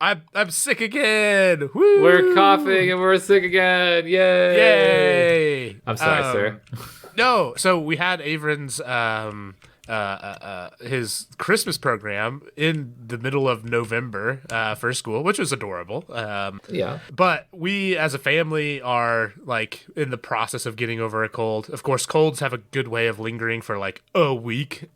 I'm sick again. Woo! We're coughing and we're sick again. Yay! Yay! I'm sorry, sir. No, so we had Avron's his Christmas program in the middle of November for school, which was adorable. Yeah. But we as a family are like in the process of getting over a cold. Of course, colds have a good way of lingering for like a week.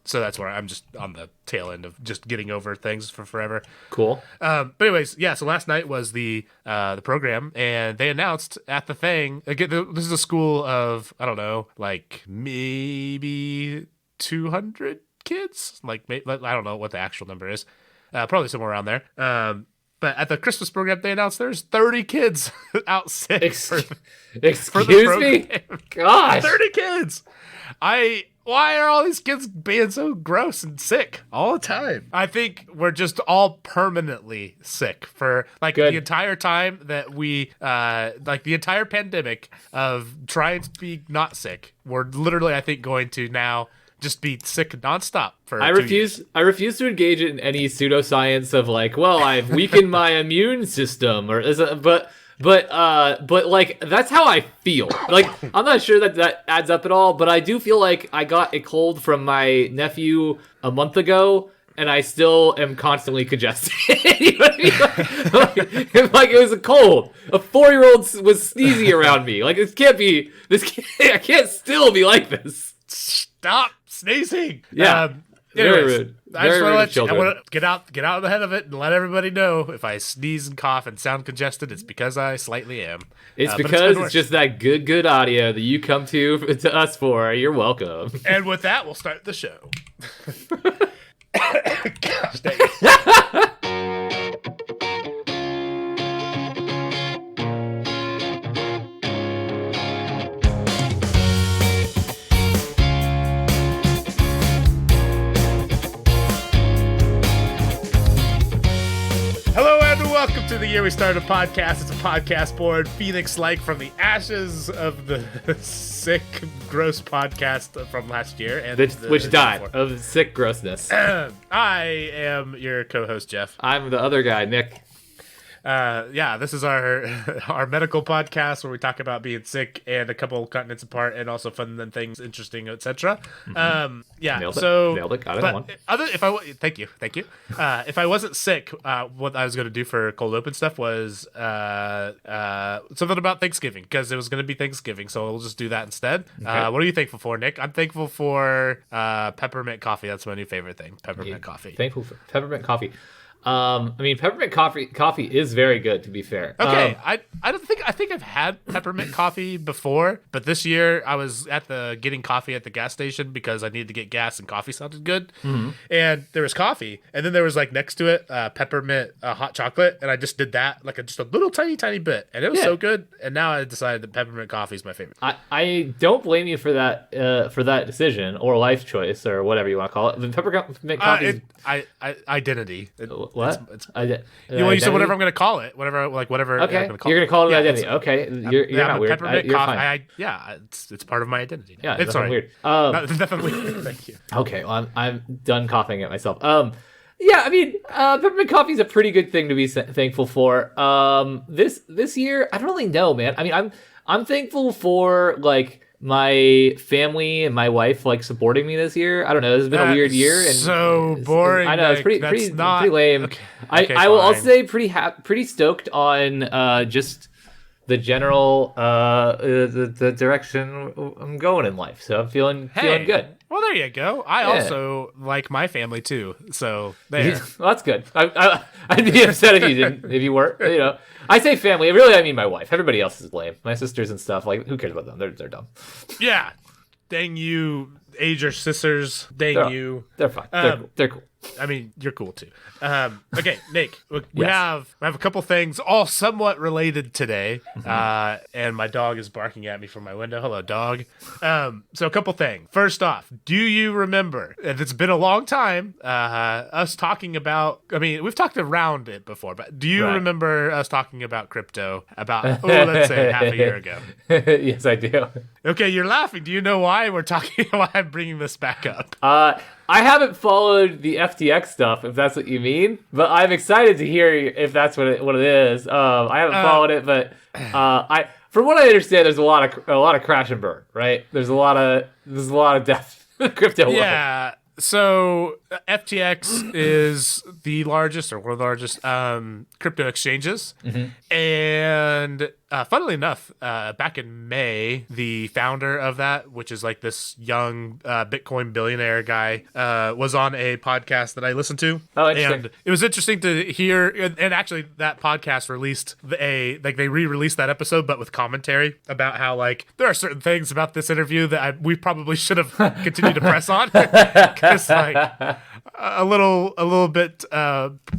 So that's where I'm just on the tail end of just getting over things for forever. Cool. But anyways, yeah. So last night was the program, and they announced at the thing. Again, this is a school of I don't know, like maybe 200 kids. Like I don't know what the actual number is. Probably somewhere around there. But at the Christmas program, they announced there's 30 kids out sick. Excuse the me? Gosh. 30 kids. Why are all these kids being so gross and sick all the time? I think we're just all permanently sick for like Good. the entire time that we, like the entire pandemic of trying to be not sick. We're literally, I think, going to now just be sick nonstop for. I refuse to engage in any pseudoscience of like, well, I've weakened my immune system, or is it, but like that's how I feel. Like I'm not sure that adds up at all, but I do feel like I got a cold from my nephew a month ago, and I still am constantly congested. You know what I mean? Like it was a cold. A 4-year-old was sneezing around me. Like I can't still be like this. Stop sneezing. Yeah. Very rude. I just want to let you. I children. want to get out ahead of it and let everybody know if I sneeze and cough and sound congested, it's because I slightly am. It's But because been it's just that good audio that you come to us for. You're welcome. And with that, we'll start the show. Gosh, dang it. Hello and welcome to the Year We Started podcast. It's a podcast born phoenix-like from the ashes of the sick, gross podcast from last year, and Which died of sick grossness. I am your co-host, Jeff. I'm the other guy, Nick. Yeah, this is our our medical podcast where we talk about being sick and a couple continents apart, and also fun and things, interesting, etc. Yeah, Nailed it. Got it on one. Thank you. If I wasn't sick, what I was going to do for cold open stuff was something about Thanksgiving, because it was going to be Thanksgiving, so we'll just do that instead. Okay. What are you thankful for, Nick? I'm thankful for peppermint coffee. That's my new favorite thing. Peppermint coffee. Thankful for peppermint coffee. I mean, peppermint coffee is very good, to be fair. Okay, I think I've had peppermint coffee before, but this year I was getting coffee at the gas station because I needed to get gas and coffee sounded good. Mm-hmm. And there was coffee, and then there was like next to it peppermint hot chocolate, and I just did that like just a little tiny bit, and it was so good. And now I decided that peppermint coffee is my favorite. I don't blame you for that decision or life choice or whatever you want to call it. The peppermint coffee. Identity. What? You said whatever I'm going to call it. Whatever. Okay, I'm you're going to call it yeah, identity. Okay, you're not weird. Peppermint You're coffee. fine. It's part of my identity now. Yeah, it's nothing weird. Nothing weird. Thank you. Okay, well, I'm done coughing at myself. Yeah, I mean, peppermint coffee is a pretty good thing to be thankful for. This year, I don't really know, man. I mean, I'm thankful for like my family and my wife like supporting me this year. I don't know. This has been a weird year and so boring. I know it's pretty lame. Okay, I will also say pretty stoked on just the general the direction I'm going in life. So I'm feeling good. Well, there you go. I also like my family too. So there. Well, that's good. I'd be upset if you didn't. If you were, you know. I say family. Really, I mean my wife. Everybody else is lame. My sisters and stuff. Like, who cares about them? They're dumb. Yeah. Dang you, age your sisters. Dang you. They're fine. They're cool. I mean, you're cool too. Okay, Nick, we have a couple things all somewhat related today, and my dog is barking at me from my window. Hello, dog. So a couple things. First off, do you remember? And it's been a long time. Us talking about. I mean, we've talked around it before, but do you remember us talking about crypto about let's say half a year ago? Yes, I do. Okay, you're laughing. Do you know why we're talking? Why I'm bringing this back up? I haven't followed the FTX stuff, if that's what you mean, but I'm excited to hear if that's what it is. I haven't followed it, but from what I understand, there's a lot of crash and burn, right? There's a lot of death in the crypto world. Yeah. So FTX is the largest or one of the largest crypto exchanges. And funnily enough, back in May, the founder of that, which is like this young Bitcoin billionaire guy, was on a podcast that I listened to. Oh, interesting. And it was interesting to hear. And actually, that podcast released they re-released that episode, but with commentary about how like there are certain things about this interview that we probably should have continued to press on. It's like a little bit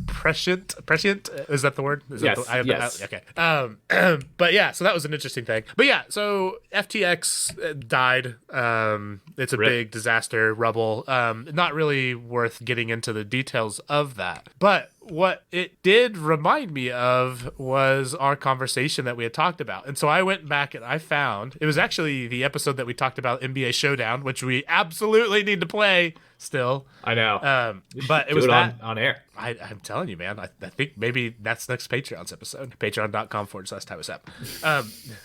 prescient. Is that the word? Yes. Yes. Okay. But yeah, so that was an interesting thing. But yeah, so FTX died. It's a big disaster, rubble. Not really worth getting into the details of that. But what it did remind me of was our conversation that we had talked about. And so I went back and I found it was actually the episode that we talked about NBA Showdown, which we absolutely need to play still. I know. But it was that on air. I'm telling you, man. I think maybe that's next Patreon's episode. Patreon.com/TypeSap.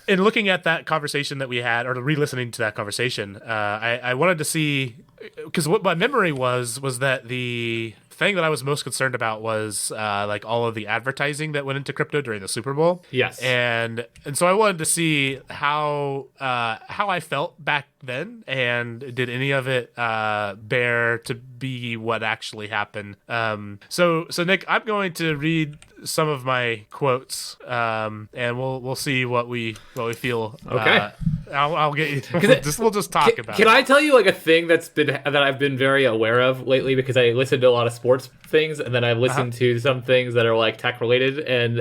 In looking at that conversation that we had, or re-listening to that conversation, I wanted to see, because what my memory was that the thing that I was most concerned about was like all of the advertising that went into crypto during the Super Bowl. Yes. And so I wanted to see how I felt back then, and did any of it bear to be what actually happened. So Nick, I'm going to read some of my quotes, and we'll see what we feel. Okay. I'll get you. We'll just talk about. Can I tell you like a thing that I've been very aware of lately, because I listen to a lot of sports things, and then I've listened to some things that are like tech related, and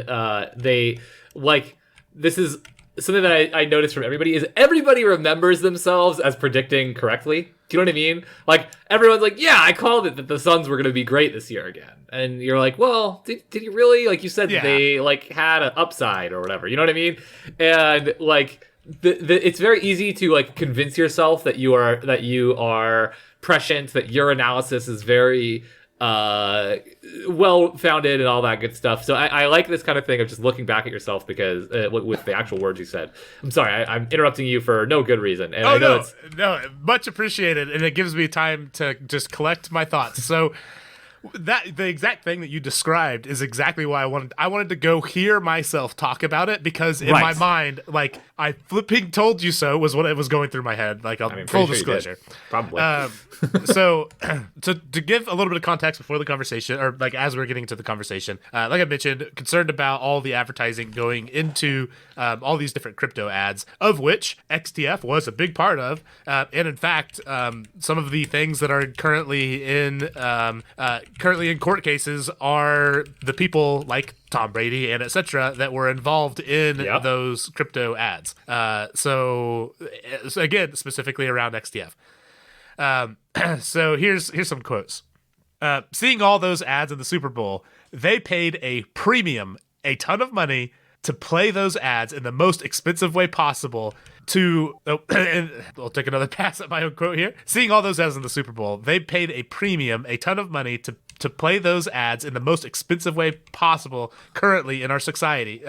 they like this is something that I noticed from everybody is everybody remembers themselves as predicting correctly. Do you know what I mean? Like everyone's like, yeah, I called it that the Suns were going to be great this year again. And you're like, well, did you really? Like you said, they like had an upside or whatever. You know what I mean? And like it's very easy to like convince yourself that you are prescient, that your analysis is very well founded and all that good stuff. So I like this kind of thing of just looking back at yourself, because with the actual words you said. I'm sorry, I'm interrupting you for no good reason. And I know no, much appreciated, and it gives me time to just collect my thoughts. So the exact thing that you described is exactly why I wanted to go hear myself talk about it, because in my mind, like, I flipping told you so was what it was going through my head. Like, full disclosure. Probably. So to give a little bit of context before the conversation, or like as we're getting into the conversation, like I mentioned, concerned about all the advertising going into all these different crypto ads, of which XTF was a big part of, and in fact, some of the things that are currently in court cases are the people like Tom Brady and etc. that were involved in those crypto ads. So again, specifically around XTF. So here's some quotes. Seeing all those ads in the Super Bowl, they paid a premium, a ton of money to play those ads in the most expensive way possible and I'll take another pass at my own quote here. Seeing all those ads in the Super Bowl, they paid a premium, a ton of money to play those ads in the most expensive way possible currently in our society,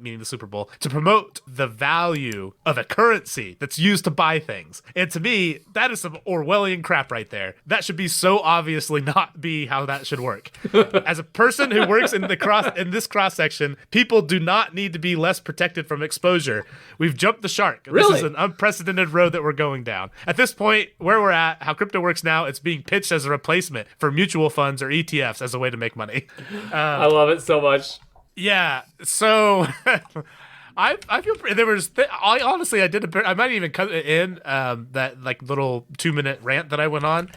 meaning the Super Bowl, to promote the value of a currency that's used to buy things. And to me, that is some Orwellian crap right there. That should be so obviously not be how that should work. As a person who works in this cross section, people do not need to be less protected from exposure. We've jumped the shark. Really? This is an unprecedented road that we're going down. At this point, where we're at, how crypto works now, it's being pitched as a replacement for mutual funds or ETFs as a way to make money. I love it so much. Yeah. So I feel there was. I honestly, I might even cut it in that like little 2-minute rant that I went on.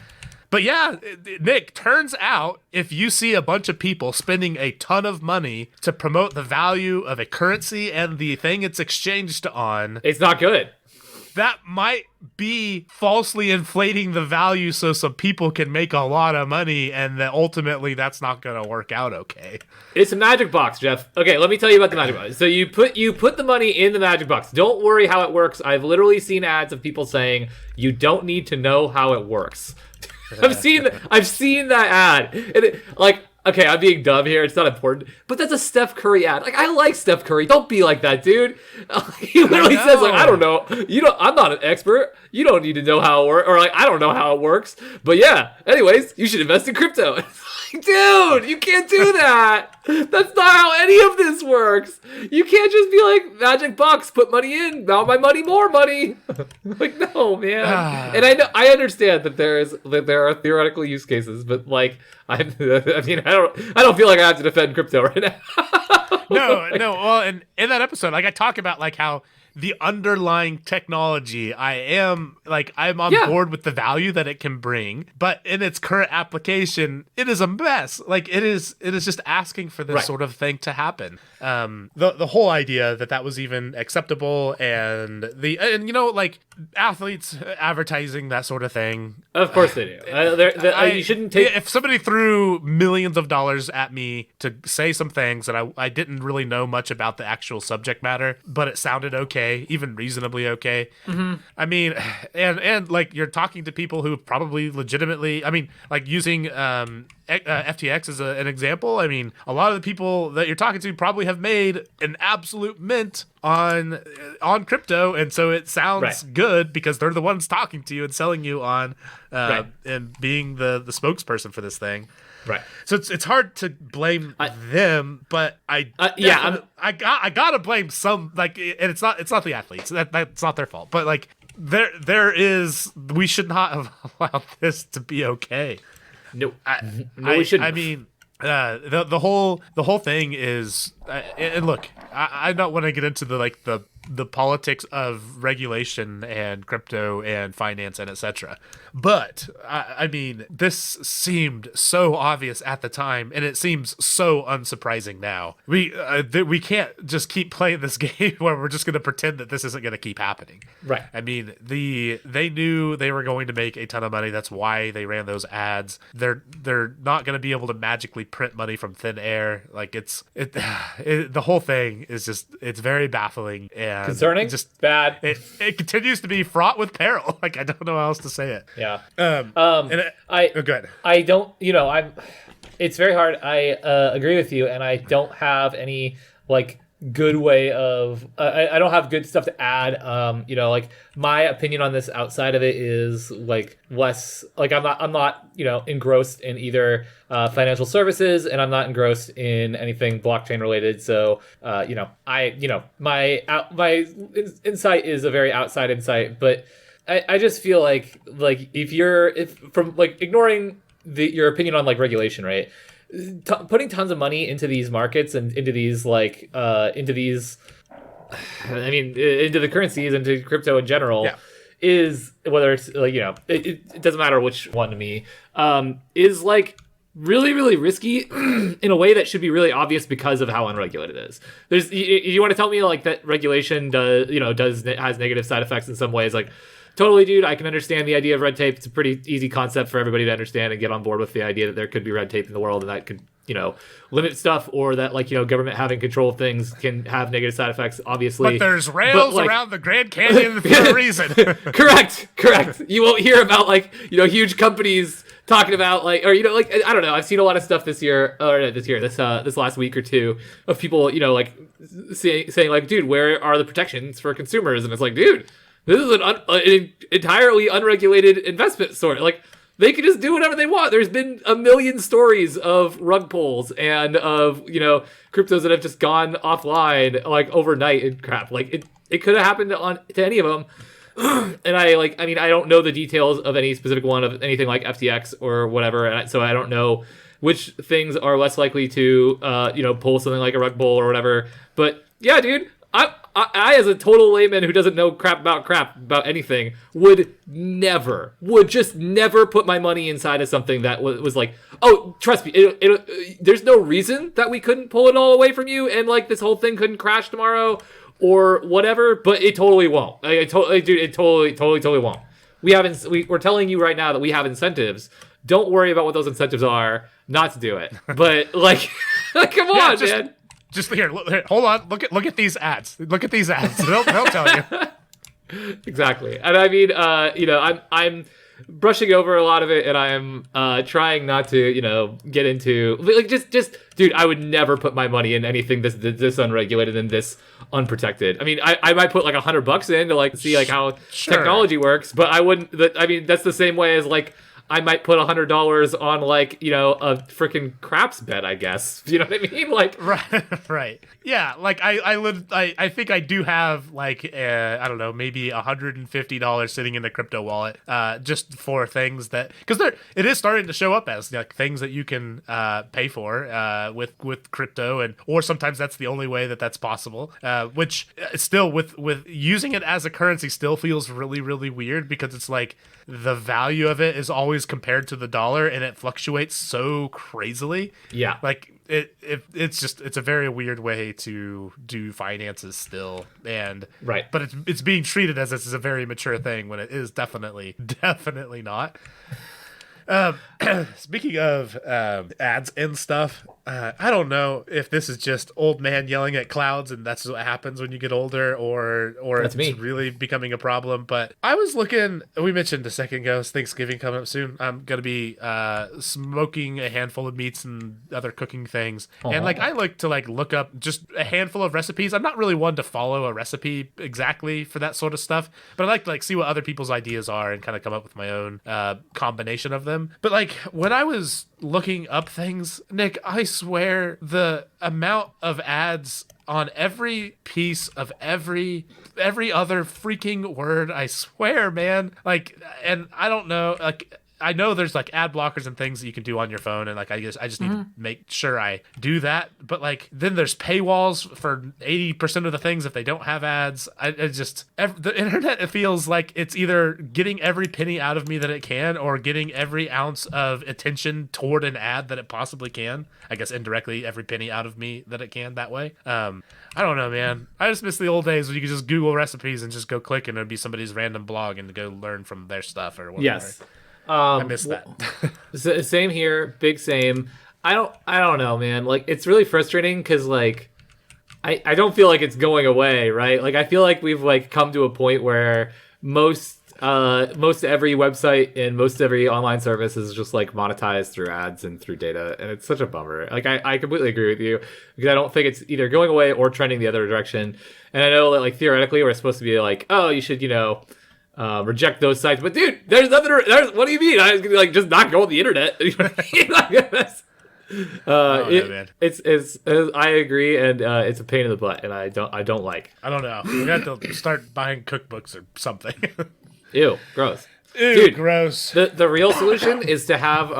But yeah, Nick, turns out if you see a bunch of people spending a ton of money to promote the value of a currency and the thing it's exchanged on, it's not good. That might be falsely inflating the value so some people can make a lot of money, and that ultimately that's not going to work out okay. It's a magic box, Jeff. Okay, let me tell you about the magic box. So you put the money in the magic box. Don't worry how it works. I've literally seen ads of people saying you don't need to know how it works. I've seen that ad. And like, okay, I'm being dumb here. It's not important, but that's a Steph Curry ad. Like, I like Steph Curry. Don't be like that, dude. He literally says, like, I don't know. I'm not an expert. You don't need to know how it works, or like, I don't know how it works. But yeah, anyways, you should invest in crypto. Dude, you can't do that. That's not how any of this works. You can't just be like, magic bucks, put money in, now my money, more money. Like, no, man. And I understand that there are theoretical use cases, but like, I mean, I don't feel like I have to defend crypto right now. No. Well, and in that episode, like I talk about like how the underlying technology, I'm on board with the value that it can bring, but in its current application, it is a mess. Like it is just asking for this sort of thing to happen. The whole idea that was even acceptable, and like athletes advertising that sort of thing. Of course they do. You shouldn't take. If somebody threw millions of dollars at me to say some things that I didn't really know much about the actual subject matter, but it sounded okay, even reasonably okay. Mm-hmm. I mean, and like you're talking to people who probably legitimately, I mean, like using FTX as an example. I mean, a lot of the people that you're talking to probably have made an absolute mint on crypto, and so it sounds good because they're the ones talking to you and selling you on and being the spokesperson for this thing. Right. So it's hard to blame them, but I gotta blame some, like, and it's not the athletes. That's not their fault. But like we should not have allowed this to be okay. No, we shouldn't. I mean, the whole thing is, and look, I don't want to get into the politics of regulation and crypto and finance and etc. But I mean, this seemed so obvious at the time, and it seems so unsurprising now. We can't just keep playing this game where we're just going to pretend that this isn't going to keep happening. Right. I mean, they knew they were going to make a ton of money. That's why they ran those ads. They're not going to be able to magically print money from thin air. Like the whole thing is just, it's very baffling and concerning. Just bad. It continues to be fraught with peril. Like, I don't know how else to say it. Yeah. Go ahead. I don't. It's very hard. I agree with you, and I don't have any like good way of. I don't have good stuff to add. Like my opinion on this outside of it is like less. Like I'm not engrossed in either financial services, and I'm not engrossed in anything blockchain related. So my insight is a very outside insight, but. I just feel like if from like ignoring your opinion on like regulation, right? Putting tons of money into these markets and into these into the currencies, into crypto in general, is, whether it's like, it doesn't matter which one to me, is like really, really risky in a way that should be really obvious because of how unregulated it is. You want to tell me like that regulation has negative side effects in some ways, like. Totally, dude. I can understand the idea of red tape. It's a pretty easy concept for everybody to understand and get on board with the idea that there could be red tape in the world and that could, limit stuff, or that government having control of things can have negative side effects, obviously. But there's rails around the Grand Canyon for a reason. Correct. You won't hear about huge companies talking about I don't know. I've seen a lot of stuff this last week or two of people, saying like, dude, where are the protections for consumers? And it's like, dude, this is an entirely unregulated investment sort. Like, they can just do whatever they want. There's been a million stories of rug pulls and of, cryptos that have just gone offline, like, overnight and crap. Like, it could have happened to any of them. And I don't know the details of any specific one of anything like FTX or whatever. And so I don't know which things are less likely to, pull something like a rug pull or whatever. But yeah, dude, I, as a total layman who doesn't know crap about anything, would just never put my money inside of something that was like, oh, trust me, there's no reason that we couldn't pull it all away from you and like this whole thing couldn't crash tomorrow or whatever, but it totally won't. It totally won't. We're telling you right now that we have incentives. Don't worry about what those incentives are not to do it. But like, come on, man. Just here, hold on. Look at these ads. Look at these ads. They'll tell you. Exactly. And I mean, brushing over a lot of it, and I am trying not to, get into like just dude. I would never put my money in anything this unregulated and this unprotected. I mean, I might put like $100 in to like see like how technology works, but I wouldn't. I mean, that's the same way as like I might put $100 on like a freaking craps bet, I guess. You know what I mean? Like right. Yeah, like I think I do have like I don't know, maybe $150 sitting in the crypto wallet, just for things that, because it is starting to show up as like things that you can pay for with crypto, and or sometimes that's the only way that's possible. Which still with using it as a currency still feels really, really weird, because it's like the value of it is always compared to the dollar, and it fluctuates so crazily. Yeah, like it's a very weird way to do finances still, and right, but it's being treated as this is a very mature thing when it is definitely not. Speaking of ads and stuff, I don't know if this is just old man yelling at clouds and that's what happens when you get older, or that's it's me. really becoming a problem. But I was looking, we mentioned a second ago, Thanksgiving coming up soon. I'm going to be smoking a handful of meats and other cooking things. Aww. And like I like to like look up just a handful of recipes. I'm not really one to follow a recipe exactly for that sort of stuff, but I like to like see what other people's ideas are and kind of come up with my own combination of them. But like when I was looking up things, Nick, I swear the amount of ads on every piece of every other freaking word, I swear, man. Like, and I don't know, like I know there's like ad blockers and things that you can do on your phone, and like I just need to make sure I do that. But like then there's paywalls for 80% of the things if they don't have ads. The internet, it feels like it's either getting every penny out of me that it can, or getting every ounce of attention toward an ad that it possibly can. I guess indirectly every penny out of me that it can that way. I don't know, man. I just miss the old days when you could just Google recipes and just go click and it'd be somebody's random blog and go learn from their stuff or whatever. Yes. I miss that. Same here, big same. I don't know, man. Like it's really frustrating because like I don't feel like it's going away, right? Like I feel like we've like come to a point where most every website and most every online service is just like monetized through ads and through data, and it's such a bummer. Like I completely agree with you, because I don't think it's either going away or trending the other direction. And I know that like theoretically we're supposed to be like, oh, you should reject those sites, but dude, there's nothing. What do you mean? I was gonna like just not go on the internet. Man. It's I agree, and it's a pain in the butt, and I don't like. I don't know. We have to start buying cookbooks or something. Ew, gross. Ew, dude, gross. The real solution is to have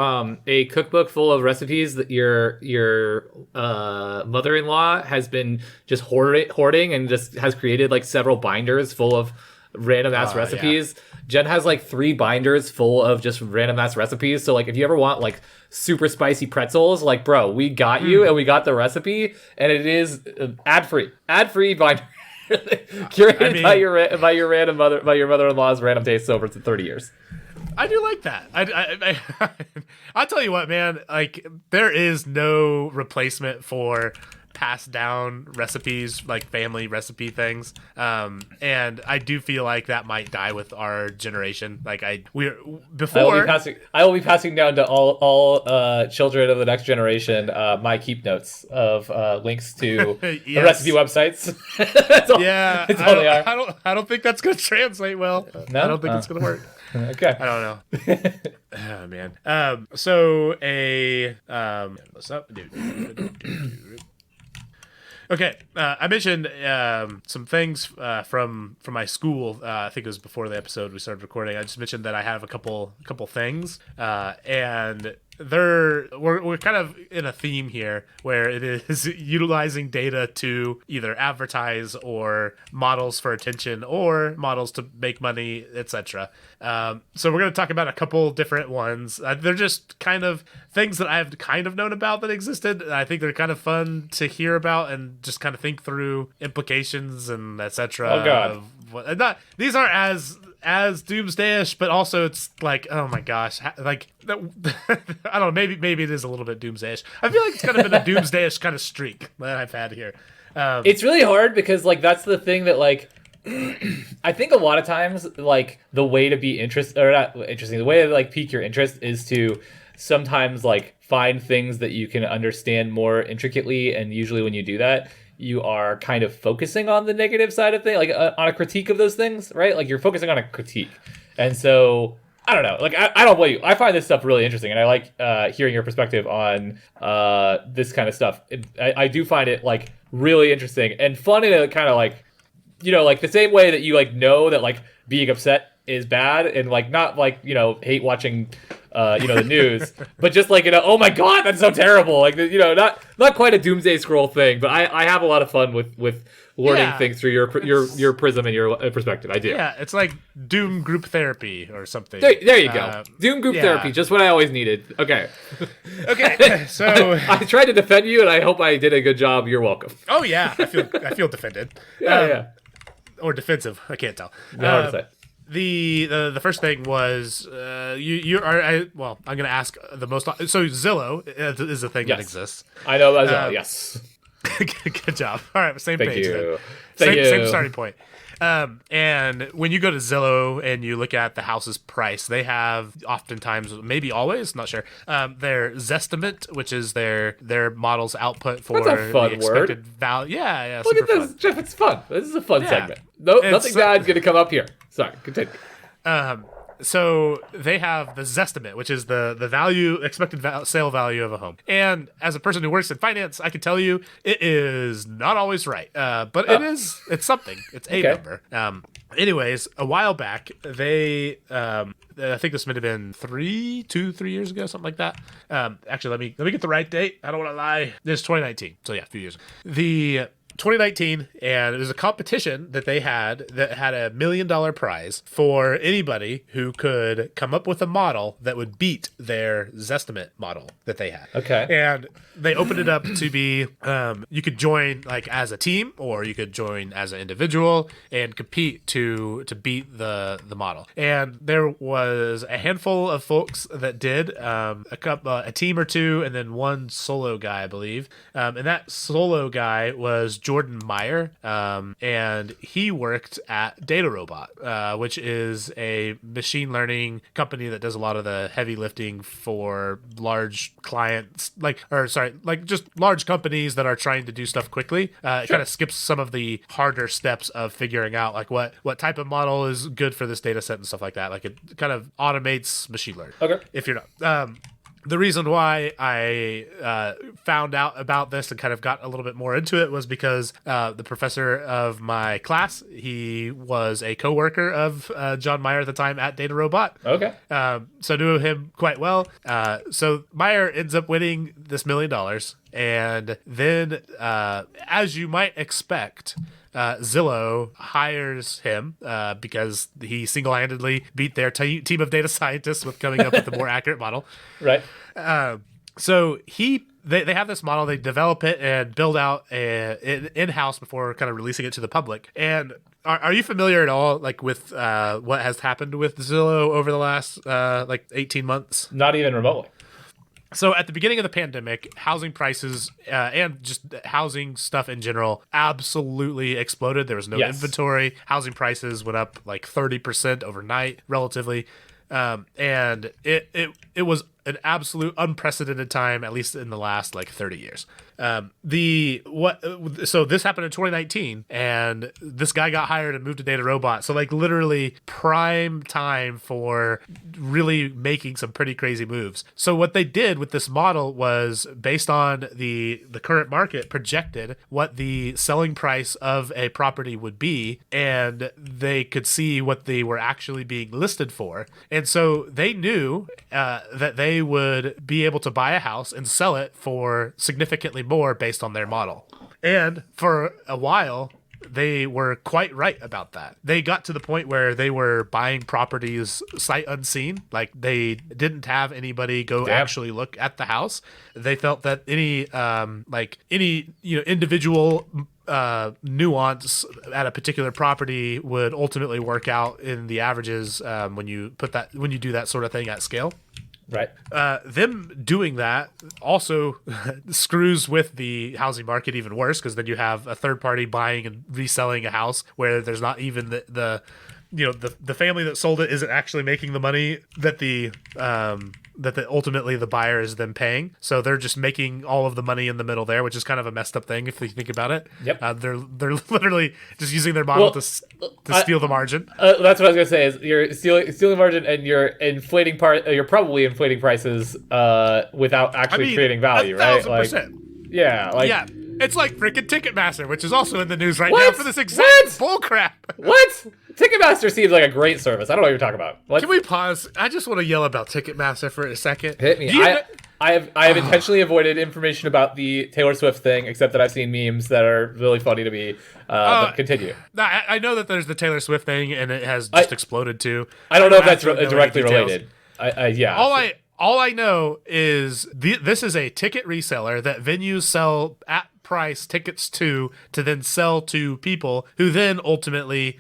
a cookbook full of recipes that your mother-in-law has been just hoarding and just has created like several binders full of random ass recipes. Yeah. Jen has like 3 binders full of just random ass recipes. So like if you ever want like super spicy pretzels, like bro, we got you, and we got the recipe, and it is ad free binder. Curated by your mother-in-law's random tastes over 30 years. I do like that. I'll tell you what, man, like there is no replacement for passed down recipes, like family recipe things, and I do feel like that might die with our generation. Like I will be passing down to all children of the next generation my keep notes of links to the recipe websites. That's all they are. I don't think that's gonna translate well. No? I don't think it's gonna work. Okay. I don't know. Oh man. So what's up, dude? Okay, I mentioned some things from my school. I think it was before the episode we started recording. I just mentioned that I have a couple things, and we're kind of in a theme here where it is utilizing data to either advertise or models for attention or models to make money, etc. So we're going to talk about a couple different ones. They're just kind of things that I've kind of known about that existed. I think they're kind of fun to hear about and just kind of think through implications and etc. Oh God. These aren't as doomsdayish, but also it's like, oh my gosh, like I don't know, maybe it is a little bit doomsdayish. I feel like it's kind of been a doomsdayish kind of streak that I've had here. It's really hard because like that's the thing that like I think a lot of times, like the way to be interested or not interesting, the way to like pique your interest is to sometimes like find things that you can understand more intricately, and usually when you do that, you are kind of focusing on the negative side of things, like on a critique of those things, right? Like you're focusing on a critique, and so. I don't know. Like I don't blame you. I find this stuff really interesting, and I like hearing your perspective on this kind of stuff. I do find it like really interesting and fun in a kind of like, like the same way that you like know that like being upset is bad and like not like hate watching the news, but just like oh my god, that's so terrible. Like not quite a doomsday scroll thing, but I have a lot of fun with learning things through your prism and your perspective. I do. Yeah, it's like Doom group therapy or something. There you go. Doom group therapy, just what I always needed. Okay. Okay. So I tried to defend you, and I hope I did a good job. You're welcome. Oh yeah, I feel defended. Yeah. Or defensive. I can't tell. Hard to say. The first thing was I'm gonna ask the most. So Zillow is a thing that exists. I know about Zillow. Yes. Good job. All right, same Thank page. you. Same starting point. And when you go to Zillow and you look at the house's price, they have oftentimes, maybe always, not sure, their Zestimate, which is their model's output for That's a fun the expected value. Yeah. Look at this, fun. Jeff. It's fun. This is a fun segment. No, nothing bad's gonna come up here. Sorry, continue. So they have the Zestimate, which is the expected sale value of a home. And as a person who works in finance, I can tell you it is not always right. But it's something. It's a number. Anyways, a while back, they, I think this might have been 3 years ago, something like that. Actually, let me get the right date. I don't want to lie. It's 2019. So yeah, a few years. The 2019, and it was a competition that they had that had $1 million prize for anybody who could come up with a model that would beat their Zestimate model that they had. Okay. And they opened it up to be, you could join like as a team, or you could join as an individual and compete to beat the model. And there was a handful of folks that did, a team or two, and then one solo guy, I believe. And that solo guy was Jordan Meyer, and he worked at DataRobot, which is a machine learning company that does a lot of the heavy lifting for large clients, just large companies that are trying to do stuff quickly. It kind of skips some of the harder steps of figuring out like what type of model is good for this data set and stuff like that. Like it kind of automates machine learning. Okay. If you're not. The reason why I found out about this and kind of got a little bit more into it was because the professor of my class, he was a coworker of John Meyer at the time at DataRobot. Okay. So knew him quite well. So Meyer ends up winning this $1 million. And then, as you might expect, Zillow hires him because he single-handedly beat their team of data scientists with coming up with a more accurate model. Right. So they have this model, they develop it and build out in-house before kind of releasing it to the public. And are you familiar at all like with what has happened with Zillow over the last 18 months? Not even remotely. So at the beginning of the pandemic, housing prices and just housing stuff in general absolutely exploded. There was no inventory. Housing prices went up like 30% overnight, relatively. And it was an absolute unprecedented time, at least in the last 30 years. So this happened in 2019, and this guy got hired and moved to DataRobot. So literally prime time for really making some pretty crazy moves. So what they did with this model was based on the current market projected what the selling price of a property would be, and they could see what they were actually being listed for. And so they knew that they would be able to buy a house and sell it for significantly more based on their model. And for a while, they were quite right about that. They got to the point where they were buying properties sight unseen. Like they didn't have anybody go actually look at the house. They felt that any individual nuance at a particular property would ultimately work out in the averages when you do that sort of thing at scale. Right. Them doing that also screws with the housing market even worse, because then you have a third party buying and reselling a house where there's not even the family that sold it isn't actually making the money that ultimately the buyer is then paying. So they're just making all of the money in the middle there, which is kind of a messed up thing if you think about it. Yep. They're literally just using their model to steal the margin. That's what I was gonna say. Is you're stealing margin and you're inflating You're probably inflating prices without actually creating value, right? 1,000%. Yeah. It's like freaking Ticketmaster, which is also in the news right What? now for this exact bullcrap. What? Ticketmaster seems like a great service. I don't know what you're talking about. Can we pause? I just want to yell about Ticketmaster for a second. Hit me. I have intentionally avoided information about the Taylor Swift thing, except that I've seen memes that are really funny to me. But continue. I know that there's the Taylor Swift thing, and it has just exploded too. I don't know if that's directly related. All I know is this is a ticket reseller that venues sell at price tickets to then sell to people who then ultimately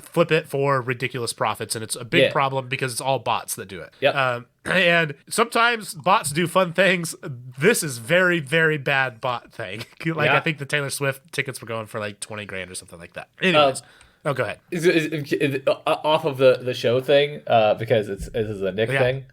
flip it for ridiculous profits, and it's a big problem because it's all bots that do it. Yep. And sometimes bots do fun things. This is very, very bad bot thing. I think the Taylor Swift tickets were going for like 20 grand or something like that. Anyways. Go ahead. Is off of the show thing, because this is a Nick thing.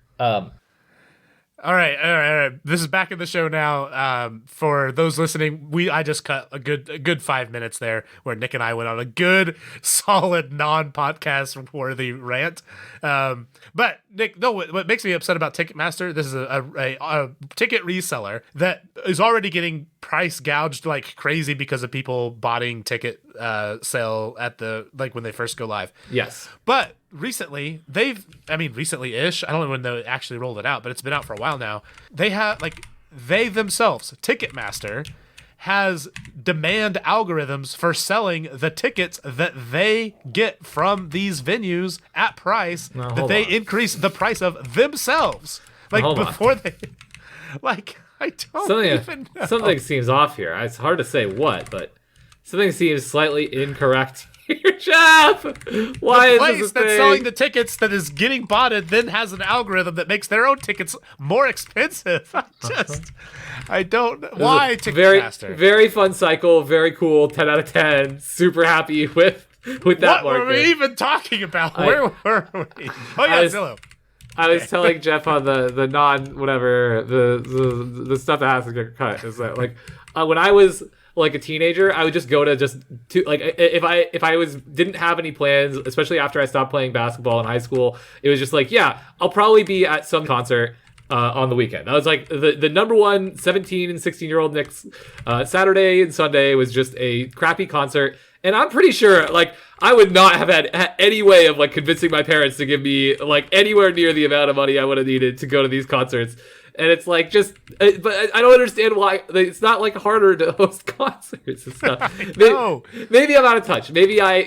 All right. This is back in the show now. For those listening, I just cut a good 5 minutes there where Nick and I went on a good, solid, non-podcast worthy rant. But Nick, no, what makes me upset about Ticketmaster? This is a ticket reseller that is already getting price gouged like crazy because of people botting ticket sale at when they first go live. Yes, but recently recently-ish, I don't know when they actually rolled it out, but it's been out for a while now. They themselves, Ticketmaster, has demand algorithms for selling the tickets that they get from these venues at price that they increase the price of themselves. I don't even know. Something seems off here. It's hard to say what, but something seems slightly incorrect here, Jeff. Why is this a thing? That's selling the tickets that is getting botted then has an algorithm that makes their own tickets more expensive. I don't know. Why Ticketmaster? Very fun cycle. Very cool. 10 out of 10. Super happy with that market. What were we even talking about? Where were we? Oh yeah, Zillow. I was telling Jeff on the non whatever the stuff that has to get cut is that when I was like a teenager, I would just go to if I didn't have any plans, especially after I stopped playing basketball in high school, it was just I'll probably be at some concert on the weekend. That was the number one 17 and 16-year-old Knicks. Saturday and Sunday was just a crappy concert. And I'm pretty sure, I would not have had any way of, convincing my parents to give me, anywhere near the amount of money I would have needed to go to these concerts. And it's but I don't understand why it's not harder to host concerts and stuff. Maybe I'm out of touch. Maybe the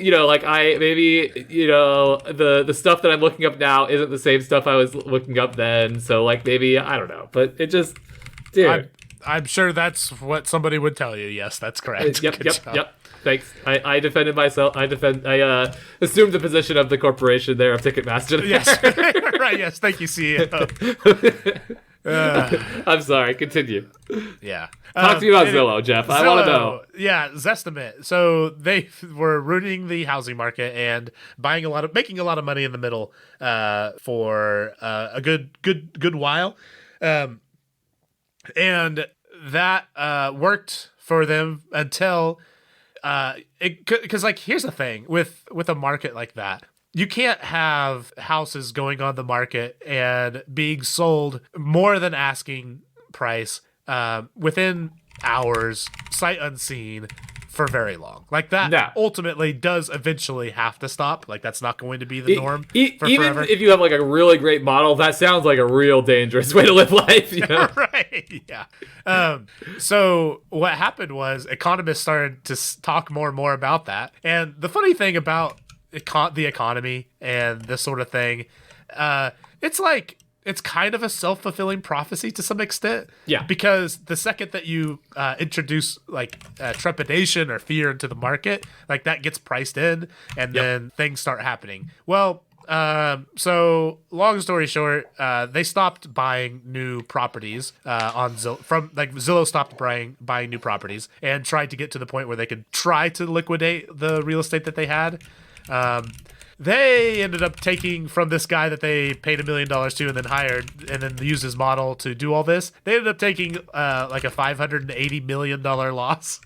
stuff that I'm looking up now isn't the same stuff I was looking up then. So maybe, I don't know, but it just, dude. I'm sure that's what somebody would tell you. Yes, that's correct. Yep. Thanks. I defended myself. I assumed the position of the corporation there of Ticketmaster. Yes. Right. Yes. Thank you, CEO. I'm sorry. Continue. Yeah. Talk to me about Zillow, Jeff. I want to know. Yeah, Zestimate. So they were ruining the housing market and making a lot of money in the middle for a good while, and that worked for them until because here's the thing with a market like that. You can't have houses going on the market and being sold more than asking price within hours, sight unseen, for very long. That ultimately does eventually have to stop. That's not going to be the norm for even forever. If you have a really great model, that sounds like a real dangerous way to live life. You know? Right. Yeah. So what happened was economists started to talk more and more about that. And the funny thing about the economy and this sort of thing, it's kind of a self-fulfilling prophecy to some extent. Yeah. Because the second that you introduce trepidation or fear into the market, that gets priced in, and then things start happening. Well, So long story short, they stopped buying new properties on Zillow stopped buying new properties and tried to get to the point where they could try to liquidate the real estate that they had. They ended up taking from this guy that they paid $1 million to and then hired and then used his model to do all this. They ended up taking like a $580 million loss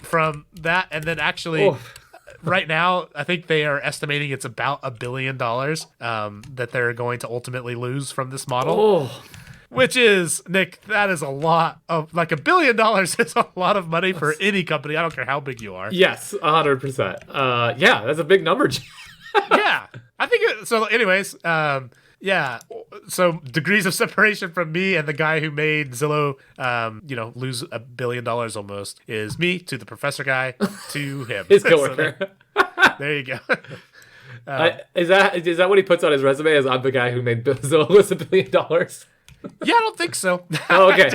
from that, and then actually. Right now, I think they are estimating it's about $1 billion that they're going to ultimately lose from this model. Which is, Nick, that is a lot of, like, $1 billion is a lot of money for any company. I don't care how big you are. Yes, 100%. Yeah, that's a big number. Yeah. I think so anyways, yeah. So degrees of separation from me and the guy who made Zillow, lose $1 billion almost is me to the professor guy to him. His coworker. So there you go. Is that what he puts on his resume? As I'm the guy who made Zillow lose $1 billion? Yeah, I don't think so. Oh, okay.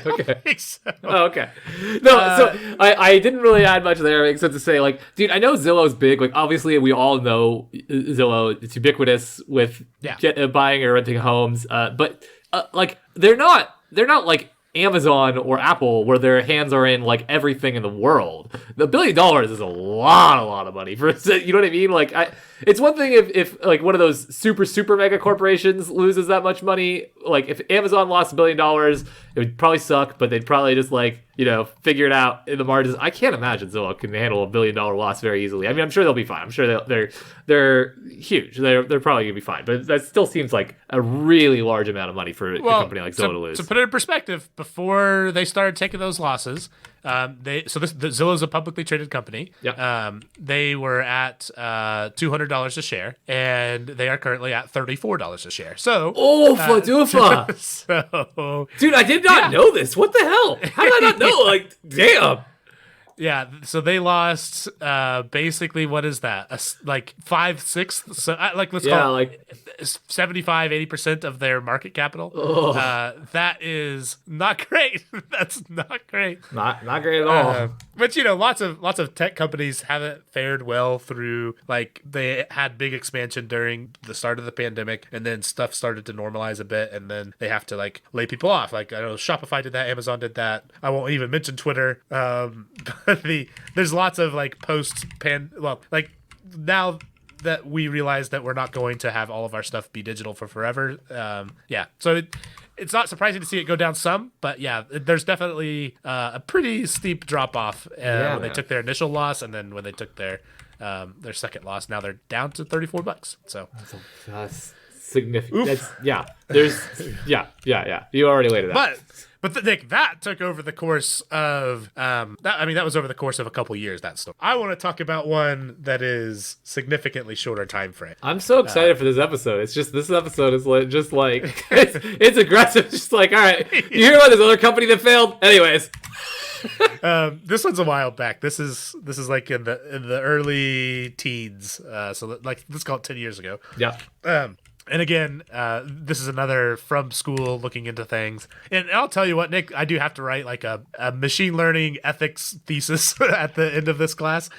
Think so. Oh, okay. No, so I didn't really add much there except to say, like, dude, I know Zillow's big. Like, obviously, we all know Zillow. It's ubiquitous with buying or renting homes. But like, they're not like Amazon or Apple where their hands are in like everything in the world. The $1 billion is a lot of money for, you know what I mean? Like, it's one thing if like one of those super mega corporations loses that much money. Like if Amazon lost $1 billion, it would probably suck, but they'd probably just like, figure it out in the margins. I can't imagine Zillow can handle $1 billion loss very easily. I mean, I'm sure they'll be fine. I'm sure they're huge. They're probably gonna be fine. But that still seems like a really large amount of money for a company like Zillow to lose. To put it in perspective, before they started taking those losses, Zillow's a publicly traded company. Yep. They were at $200 a share, and they are currently at $34 a share. So, doofa. So, dude, I did not know this. What the hell? How did I not know? Like, damn. Yeah, so they lost basically, what is that? Like 5/6, so let's call it 75-80% of their market capital. That is not great. That's not great. Not great at all. But lots of tech companies haven't fared well through, like, they had big expansion during the start of the pandemic, and then stuff started to normalize a bit, and then they have to like lay people off. Like, I know Shopify did that, Amazon did that. I won't even mention Twitter. There's lots of like now that we realize that we're not going to have all of our stuff be digital for forever. So it's not surprising to see it go down some, but yeah, there's definitely a pretty steep drop off when they took their initial loss, and then when they took their second loss. Now they're down to $34. So that's significant. There's you already laid it out. But Nick, that took over the course of that was over the course of a couple years, that story. I want to talk about one that is significantly shorter time frame. I'm so excited for this episode. It's just, this episode is just like it's aggressive. Just like, all right, you hear about this other company that failed? Anyways. This one's a while back. This is like in the early teens. So like, let's call it 10 years ago. Yeah. And again, this is another from school looking into things. And I'll tell you what, Nick, I do have to write like a machine learning ethics thesis at the end of this class.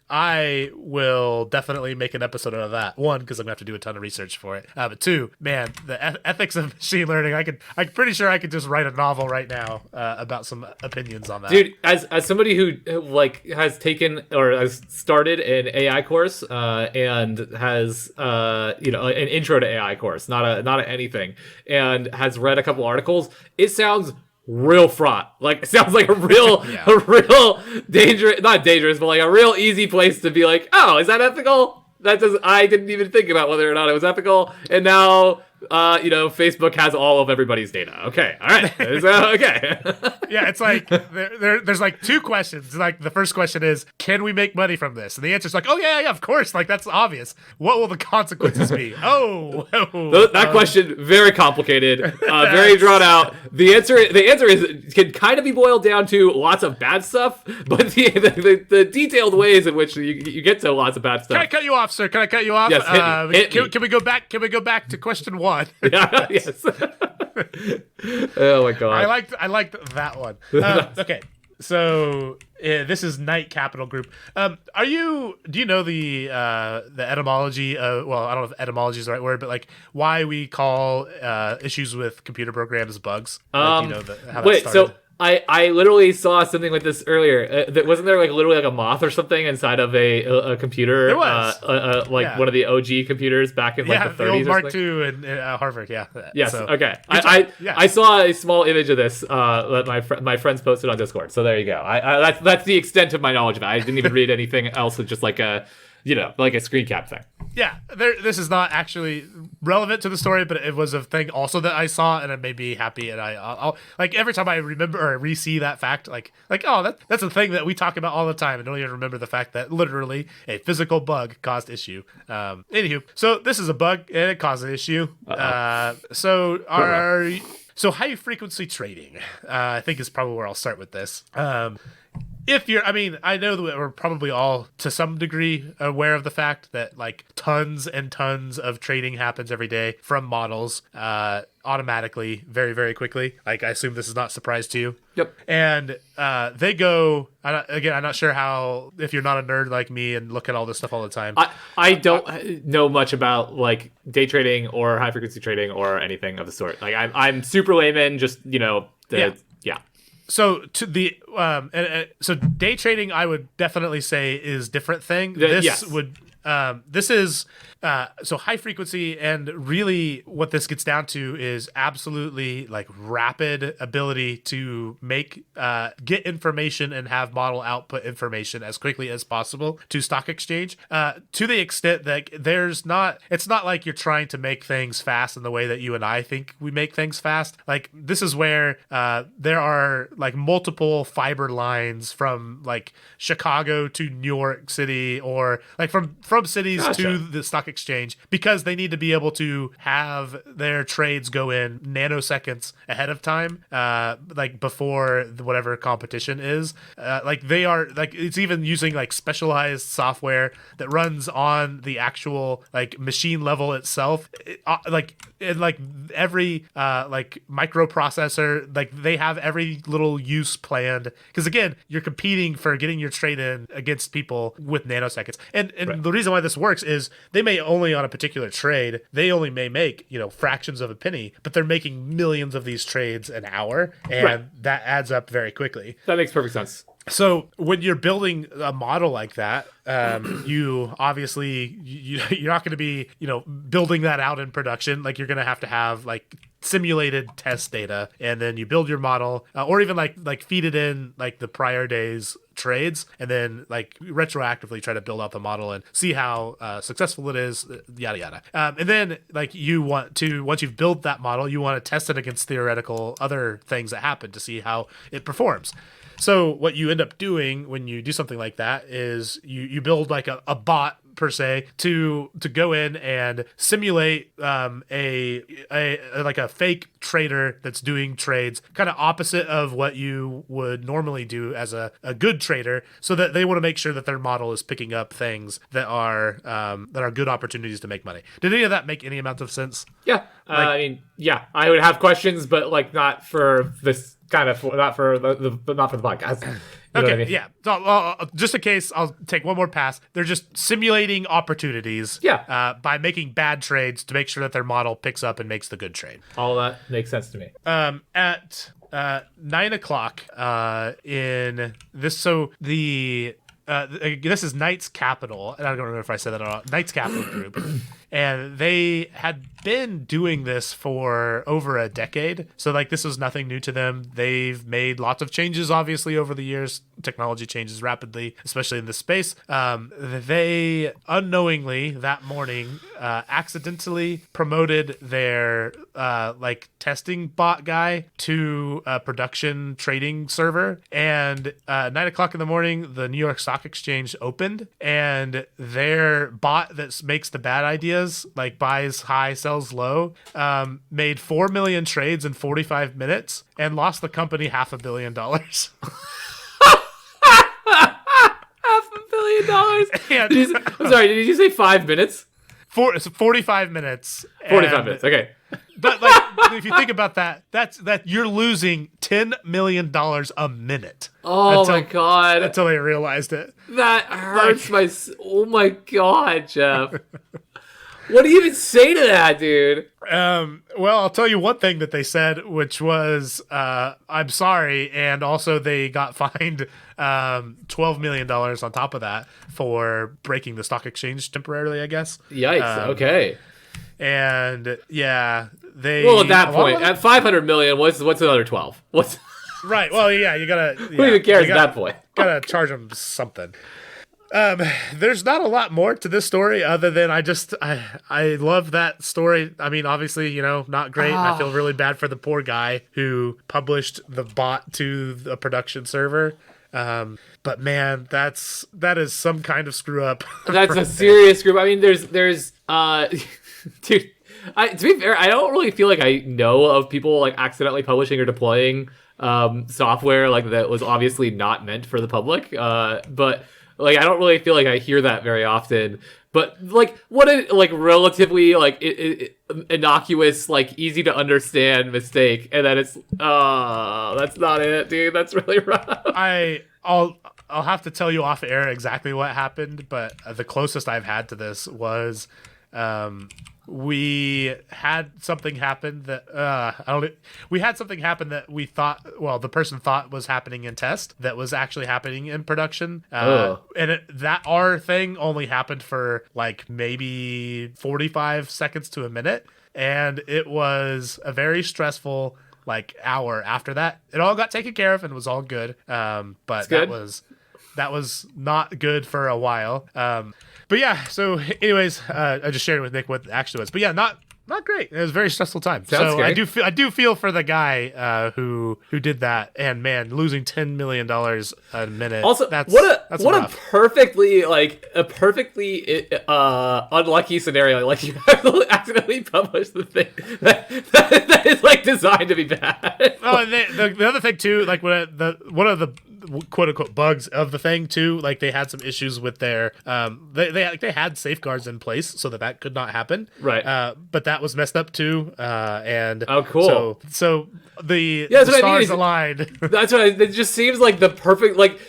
I will definitely make an episode out of that. One, because I'm going to have to do a ton of research for it. But two, man, the ethics of machine learning, I'm pretty sure I could just write a novel right now about some opinions on that. Dude, as somebody who like has taken or has started an AI course and has an intro to AI course, not a anything, and has read a couple articles, it sounds real fraught. Like, it sounds like a real dangerous, not dangerous, but like a real easy place to be like, oh, is that ethical? I didn't even think about whether or not it was ethical. And now, Facebook has all of everybody's data. Okay. All right. Okay. Yeah. It's like, there's like two questions. Like, the first question is, can we make money from this? And the answer is like, oh yeah, of course. Like, that's obvious. What will the consequences be? That question, very complicated, very drawn out. The answer is, can kind of be boiled down to lots of bad stuff, but the detailed ways in which you get to lots of bad stuff. Can I cut you off, sir? Can I cut you off? Yes, hit me. Can we go back? Can we go back to question one? Yeah, yes. Oh my god. I liked that one. Okay. This is Knight Capital Group. Do you know the etymology of, well, I don't know if etymology is the right word, but like why we call issues with computer programs bugs? Like, do you know how that started? So I literally saw something like this earlier. Wasn't there like literally like a moth or something inside of a computer? There was. One of the OG computers back in like the 30s. The old or Mark something? II in Harvard. Yeah. Yes. So, okay. I saw a small image of this that my friends posted on Discord. So there you go. That's the extent of my knowledge of it. I didn't even read anything else. It's just like a screen cap thing. Yeah, this is not actually relevant to the story, but it was a thing also that I saw, and it made me happy. And I'll like every time I remember or re-see that fact, like oh, that's a thing that we talk about all the time, and don't even remember the fact that literally a physical bug caused issue. Anywho, so this is a bug and it caused an issue. So high frequency trading, I think is probably where I'll start with this. I know that we're probably all to some degree aware of the fact that like tons and tons of trading happens every day from models automatically very, very quickly. Like, I assume this is not a surprise to you. Yep. And they go, I'm not sure how, if you're not a nerd like me and look at all this stuff all the time. I don't know much about like day trading or high frequency trading or anything of the sort. Like I'm super layman, just, yeah. So so day trading, I would definitely say is different thing. This is so high frequency, and really what this gets down to is absolutely like rapid ability to get information and have model output information as quickly as possible to stock exchange, to the extent that it's not like you're trying to make things fast in the way that you and I think we make things fast. Like, this is where there are like multiple fiber lines from like Chicago to New York City, or like from cities to the stock exchange, because they need to be able to have their trades go in nanoseconds ahead of time, like before whatever competition is. Like, they are like, it's even using like specialized software that runs on the actual like machine level itself. Every like microprocessor, like they have every little use planned, because again, you're competing for getting your trade in against people with nanoseconds. And right. The reason why this works is they may only, on a particular trade, they only may make fractions of a penny, but they're making millions of these trades an hour, and right. That adds up very quickly. That makes perfect sense. So when you're building a model like that, you obviously you're not going to be building that out in production. Like, you're going to have like simulated test data, and then you build your model, or even like feed it in like the prior day's trades, and then like retroactively try to build out the model and see how successful it is, yada yada. And then like once you've built that model, you want to test it against theoretical other things that happen to see how it performs. So what you end up doing when you do something like that is you build like a bot per se to go in and simulate a fake trader that's doing trades kind of opposite of what you would normally do as a good trader, so that they want to make sure that their model is picking up things that are good opportunities to make money. Did any of that make any amount of sense? Yeah. I would have questions, but like not for this kind of, not for the podcast. Okay, I mean? Yeah. So, just in case, I'll take one more pass. They're just simulating opportunities, by making bad trades to make sure that their model picks up and makes the good trade. All that makes sense to me. At 9 o'clock in this, so this is Knight's Capital, and I don't remember if I said that or not. Knight's Capital Group. And they had been doing this for over a decade. So like, this was nothing new to them. They've made lots of changes, obviously, over the years. Technology changes rapidly, especially in this space. They unknowingly that morning accidentally promoted their testing bot guy to a production trading server. And 9 o'clock in the morning, the New York Stock Exchange opened, and their bot that makes the bad ideas, like buys high, sells low, made 4 million trades in 45 minutes and lost the company $500 million. $500 million. I'm sorry, did you say 5 minutes? 45 minutes. 45 minutes. Okay. But like, if you think about that you're losing $10 million a minute. Oh my God. Until they realized it. That hurts oh my God, Jeff. What do you even say to that, dude? Well, I'll tell you one thing that they said, which was, I'm sorry. And also they got fined $12 million on top of that for breaking the stock exchange temporarily, I guess. Yikes. Okay. And yeah, well, at that point, at 500 million, what's another 12? What's right? Well, yeah, you gotta. Who even cares at that point? Gotta charge them something. There's not a lot more to this story other than I love that story. I mean, obviously, not great. I feel really bad for the poor guy who published the bot to the production server. But man, that is some kind of screw up. That's a serious screw up. I mean, there's dude, to be fair, I don't really feel like I know of people like accidentally publishing or deploying software like that was obviously not meant for the public. But like I don't really feel like I hear that very often. But like what a like relatively like innocuous, like easy to understand mistake, and then it's that's not it, dude. That's really rough. I'll have to tell you off air exactly what happened, but the closest I've had to this was we had something happen that we had something happen that we thought, well, the person thought was happening in test that was actually happening in production. And that our thing only happened for like maybe 45 seconds to a minute. And it was a very stressful like hour after that. It all got taken care of and was all good. But that was not good for a while. But yeah, so anyways, I just shared with Nick what it actually was. But yeah, not great. It was a very stressful time. Sounds so scary. I do feel for the guy who did that, and man, losing $10 million a minute. Also, that's a perfectly unlucky scenario. Like you accidentally published the thing that is like designed to be bad. Oh, and the other thing too, like one of the quote unquote bugs of the thing too, like they had some issues with their they had safeguards in place so that could not happen, right? But that was messed up too, and oh cool. So the I stars mean. aligned. That's what it just seems like the perfect, like,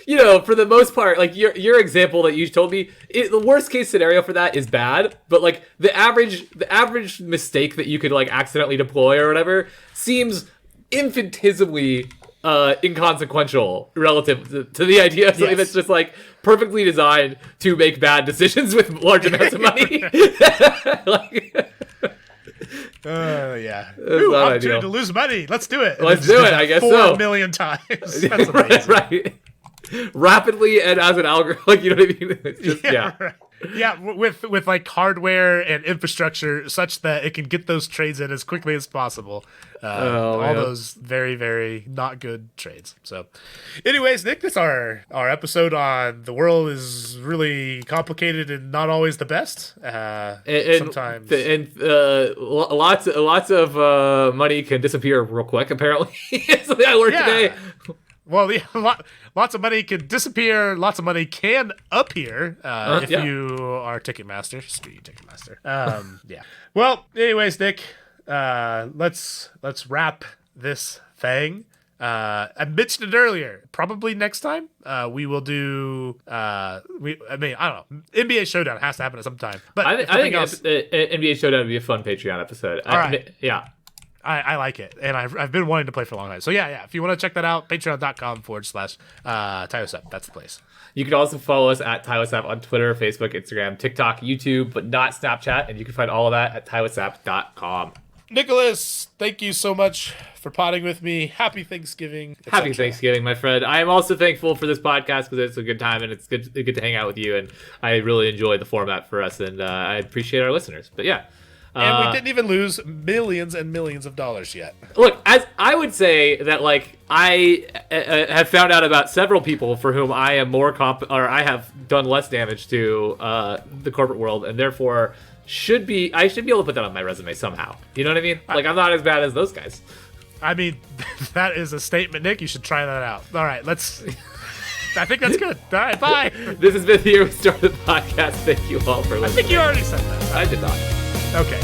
for the most part, like your example that you told me, the worst case scenario for that is bad, but like the average mistake that you could like accidentally deploy or whatever seems infinitesimally inconsequential relative to the idea of something that's just like perfectly designed to make bad decisions with large amounts of money. Yeah. Ooh, opportunity to lose money. Let's do it. Let's do it. I guess 4 million times. That's amazing. Right. Rapidly and as an algorithm, like you know what I mean? It's just, Right. Yeah, with like hardware and infrastructure such that it can get those trades in as quickly as possible. All those very, very not good trades. So, anyways, Nick, that's our episode on the world is really complicated and not always the best. Sometimes, lots of money can disappear real quick. Apparently, something I learned today. Well, lots of money can disappear. Lots of money can appear if you are Ticketmaster. Screw you, Ticketmaster. Yeah. Well, anyways, Nick, let's wrap this thing. I mentioned it earlier. Probably next time we will do. I don't know. NBA Showdown has to happen at some time. But I think NBA Showdown would be a fun Patreon episode. All right. Yeah. I like it, and I've been wanting to play for a long time. So yeah. If you want to check that out, patreon.com/TiosUp. That's the place. You can also follow us at TiosUp on Twitter, Facebook, Instagram, TikTok, YouTube, but not Snapchat. And you can find all of that at TiosUp.com. Nicholas, thank you so much for potting with me. Happy Thanksgiving. Happy Thanksgiving, my friend. I am also thankful for this podcast because it's a good time and it's good to hang out with you. And I really enjoy the format for us, and I appreciate our listeners. But yeah. And we didn't even lose millions and millions of dollars yet. Look, as I would say that, like, I have found out about several people for whom I am more I have done less damage to the corporate world, and therefore I should be able to put that on my resume somehow. You know what I mean? Like, I'm not as bad as those guys. I mean, that is a statement, Nick. You should try that out. All right, let's. I think that's good. All right, bye. This has been the Year We Started the Podcast. Thank you all for listening. I think you already said that. I did not. Okay.